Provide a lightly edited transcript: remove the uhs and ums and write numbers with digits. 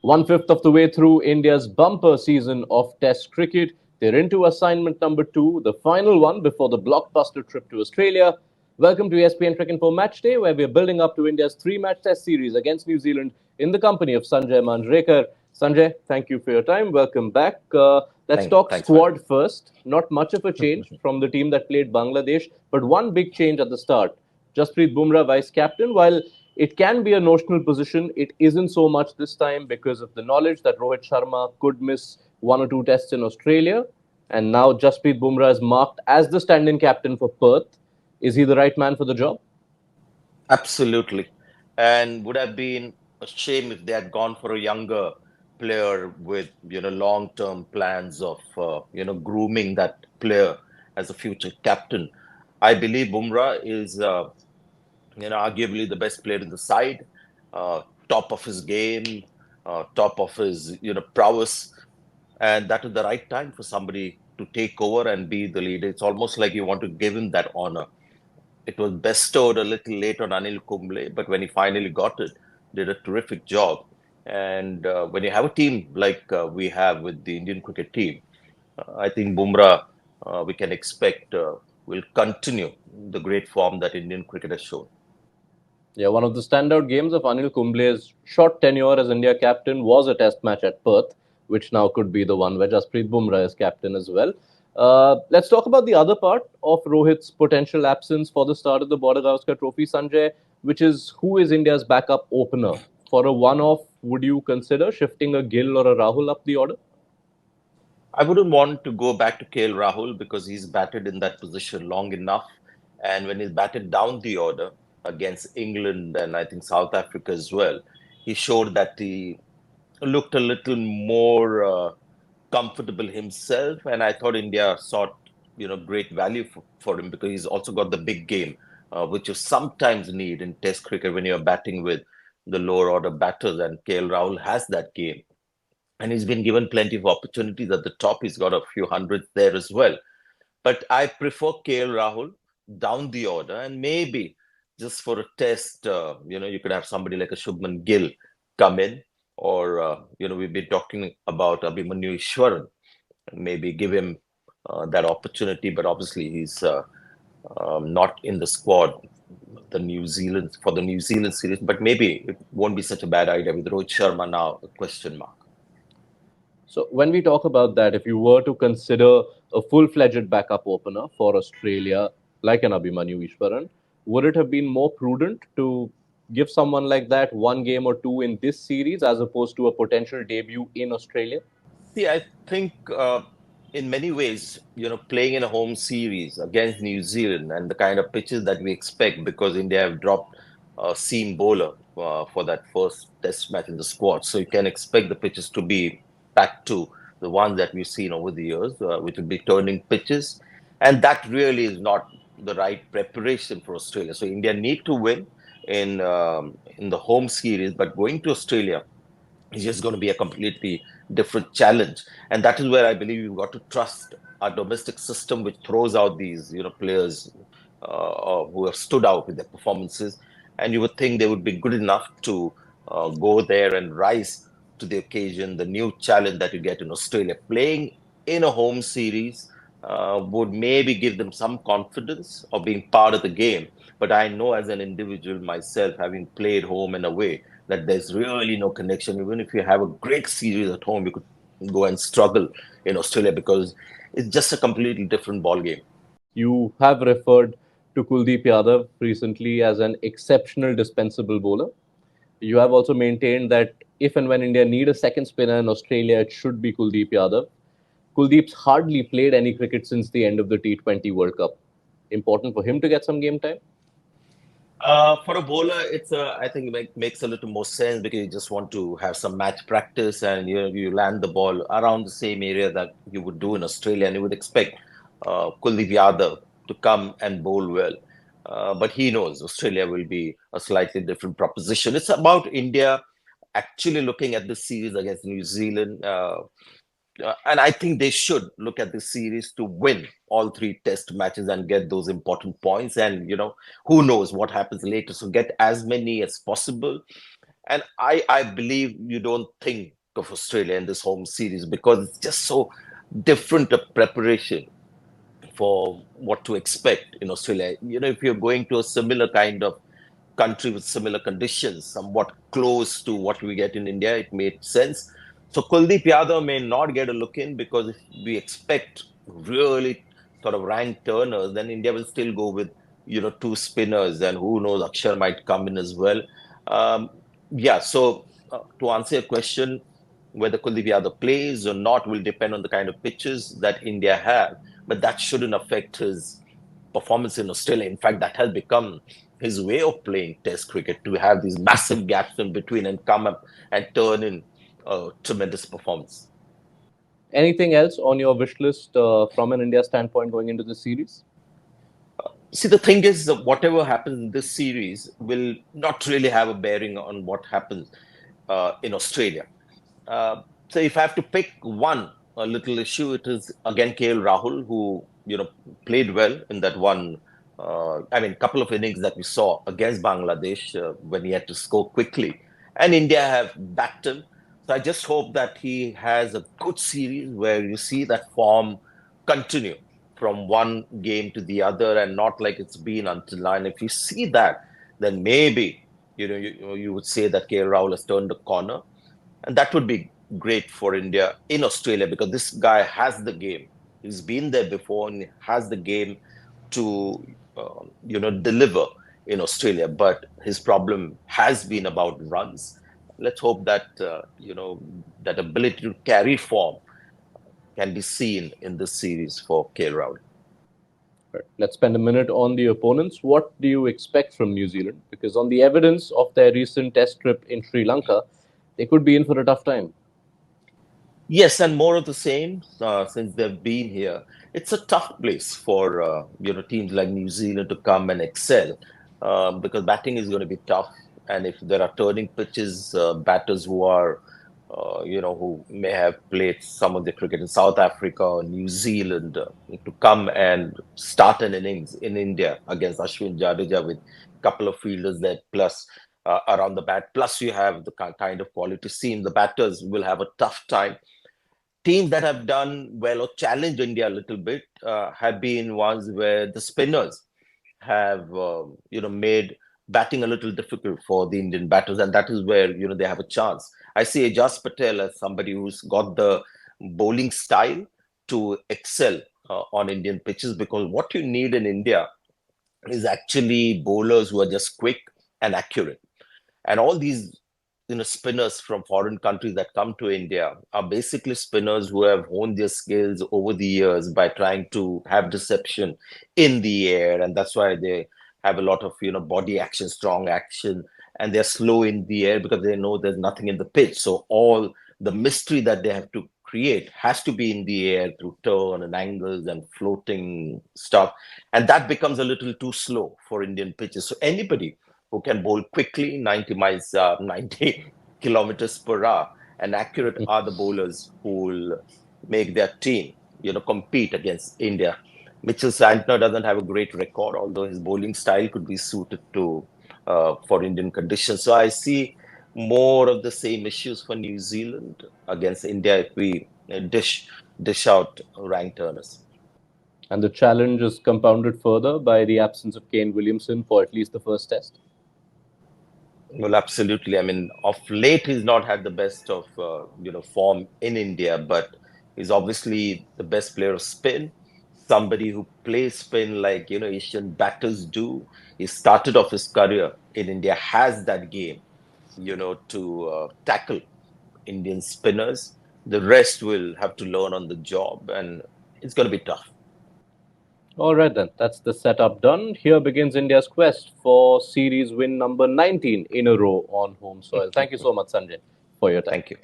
1/5 of the way through India's bumper season of Test cricket. They're into assignment number 2, the final one before the blockbuster trip to Australia. Welcome to ESPN Cricinfo Match Day, where we're building up to India's 3-match Test series against New Zealand in the company of Sanjay Manjrekar. Sanjay, thank you for your time. Welcome back. Let's talk Thanks, man. squad first. Not much of a change from the team that played Bangladesh, but one big change at the start. Jasprit Bumrah vice captain, while it can be a notional position, it isn't so much this time because of the knowledge that Rohit Sharma could miss one or two tests in Australia. And now Jasprit Bumrah is marked as the stand-in captain for Perth. Is he the right man for the job? Absolutely. And would have been a shame if they had gone for a younger player with, long-term plans of, grooming that player as a future captain. I believe Bumrah is, arguably the best player in the side, top of his game, top of his, prowess. And that is the right time for somebody to take over and be the leader. It's almost like you want to give him that honor. It was bestowed a little late on Anil Kumble, but when he finally got it, did a terrific job. And when you have a team like we have with the Indian cricket team, I think Bumrah, we can expect will continue the great form that Indian cricket has shown. Yeah, one of the standout games of Anil Kumble's short tenure as India captain was a test match at Perth, which now could be the one where Jasprit Bumrah is captain as well. Let's talk about the other part of Rohit's potential absence for the start of the Border Gavaskar Trophy, Sanjay, which is who is India's backup opener. For a one-off, would you consider shifting a Gill or a Rahul up the order? I wouldn't want to go back to Rahul because he's batted in that position long enough. And when he's batted down the order against England and I think South Africa as well, he showed that he looked a little more comfortable himself. And I thought India sought, great value for him because he's also got the big game, which you sometimes need in Test cricket when you're batting with the lower order batters. And KL Rahul has that game. And he's been given plenty of opportunities at the top. He's got a few hundreds there as well. But I prefer KL Rahul down the order, and maybe just for a test, you could have somebody like a Shubman Gill come in, or we've been talking about Abhimanyu Easwaran, maybe give him that opportunity. But obviously, he's not in the squad, the New Zealand series. But maybe it won't be such a bad idea with Rohit Sharma now a question mark. So when we talk about that, if you were to consider a full-fledged backup opener for Australia, like an Abhimanyu Easwaran, would it have been more prudent to give someone like that one game or two in this series as opposed to a potential debut in Australia? See, I think in many ways, playing in a home series against New Zealand and the kind of pitches that we expect because India have dropped a seam bowler for that first test match in the squad. So you can expect the pitches to be back to the ones that we've seen over the years, which will be turning pitches. And that really is not the right preparation for Australia. So India need to win in the home series, but going to Australia is just going to be a completely different challenge. And that is where I believe you've got to trust our domestic system, which throws out these, players who have stood out with their performances. And you would think they would be good enough to go there and rise to the occasion, the new challenge that you get in Australia. Playing in a home series would maybe give them some confidence of being part of the game. But I know as an individual myself, having played home and away, that there's really no connection. Even if you have a great series at home, you could go and struggle in Australia because it's just a completely different ball game. You have referred to Kuldeep Yadav recently as an exceptional dispensable bowler. You have also maintained that if and when India need a second spinner in Australia, it should be Kuldeep Yadav. Kuldeep's hardly played any cricket since the end of the T20 World Cup. Important for him to get some game time? For a bowler, I think it makes a little more sense because you just want to have some match practice and you land the ball around the same area that you would do in Australia, and you would expect Kuldeep Yadav to come and bowl well. But he knows Australia will be a slightly different proposition. It's about India actually looking at this series against New Zealand. And I think they should look at this series to win all three test matches and get those important points. And, who knows what happens later. So get as many as possible. And I believe you don't think of Australia in this home series because it's just so different a preparation for what to expect in Australia. If you're going to a similar kind of country with similar conditions, somewhat close to what we get in India, it made sense. So Kuldeep Yadav may not get a look in because if we expect really sort of rank turners, then India will still go with two spinners, and who knows, Akshar might come in as well. Um, yeah, so to answer your question, whether Kuldeep Yadav plays or not will depend on the kind of pitches that India have, but that shouldn't affect his performance in Australia. In fact, that has become his way of playing Test cricket, to have these massive gaps in between and come up and turn in a tremendous performance. Anything else on your wish list from an India standpoint going into the series? See, the thing is, whatever happens in this series will not really have a bearing on what happens in Australia. Uh, so if I have to pick one a little issue, it is again KL Rahul, who played well in that one. I mean, couple of innings that we saw against Bangladesh when he had to score quickly, and India have backed him. So I just hope that he has a good series where you see that form continue from one game to the other, and not like it's been until now. And if you see that, then maybe you would say that KL Rahul has turned the corner, and that would be great for India in Australia because this guy has the game. He's been there before and has the game to, deliver in Australia. But his problem has been about runs. Let's hope that, that ability to carry form can be seen in this series for KL Rahul. Right. Let's spend a minute on the opponents. What do you expect from New Zealand? Because on the evidence of their recent test trip in Sri Lanka, they could be in for a tough time. Yes, and more of the same since they've been here. It's a tough place for teams like New Zealand to come and excel because batting is going to be tough, and if there are turning pitches, batters who are who may have played some of the cricket in South Africa or New Zealand to come and start an innings in India against Ashwin Jadeja with a couple of fielders there plus around the bat. Plus, you have the kind of quality seam. The batters will have a tough time. Teams that have done well or challenged India a little bit have been ones where the spinners have made batting a little difficult for the Indian batters, and that is where they have a chance. I see Jasprit as somebody who's got the bowling style to excel on Indian pitches, because what you need in India is actually bowlers who are just quick and accurate. And all these spinners from foreign countries that come to India are basically spinners who have honed their skills over the years by trying to have deception in the air, and that's why they have a lot of body action, strong action, and they're slow in the air because they know there's nothing in the pitch. So all the mystery that they have to create has to be in the air through turn and angles and floating stuff, and that becomes a little too slow for Indian pitches. So anybody who can bowl quickly, 90 miles, 90 kilometers per hour, and accurate are the bowlers who will make their team, compete against India. Mitchell Santner doesn't have a great record, although his bowling style could be suited to for Indian conditions. So I see more of the same issues for New Zealand against India if we dish out rank turners. And the challenge is compounded further by the absence of Kane Williamson for at least the first test. Well, absolutely. I mean, of late, he's not had the best of form in India, but he's obviously the best player of spin. Somebody who plays spin like Asian batters do. He started off his career in India, has that game, to tackle Indian spinners. The rest will have to learn on the job, and it's going to be tough. All right, then. That's the setup done. Here begins India's quest for series win number 19 in a row on home soil. Thank you so much, Sanjay, for your time. Thank you.